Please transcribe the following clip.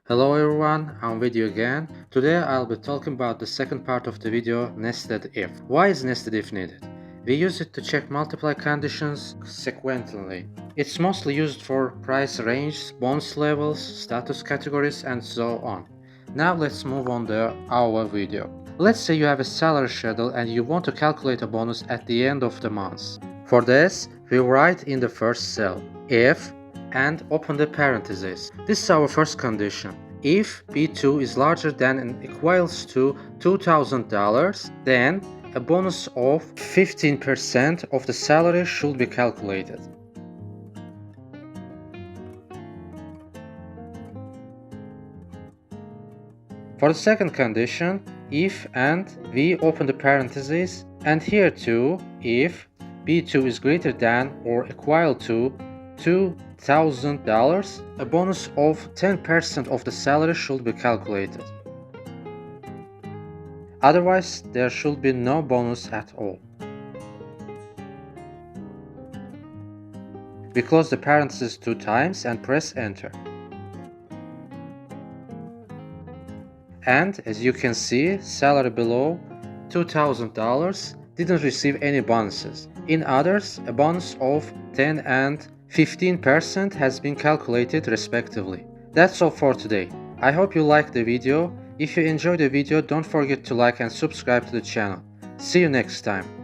Hello everyone, I'm with you again. Today I'll be talking about the second part of the video, nested if. Why is nested if needed? We use it to check multiple conditions sequentially. It's mostly used for price range, bonus levels, status categories, and so on. Now let's move on to our video. Let's say you have a salary schedule and you want to calculate a bonus at the end of the month. For this, we write in the first cell if and open the parentheses. This is our first condition. If B2 is larger than and equals to $2,000, then a bonus of 15% of the salary should be calculated. For the second condition, if and we open the parentheses, and here too, if B2 is greater than or equal to $2,000, a bonus of 10% of the salary should be calculated. Otherwise, there should be no bonus at all. We close the parentheses 2 times and press enter. And as you can see, salary below $2,000 didn't receive any bonuses. In others, a bonus of 10 and 15% has been calculated respectively. That's all for today. I hope you liked the video. If you enjoyed the video, don't forget to like and subscribe to the channel. See you next time.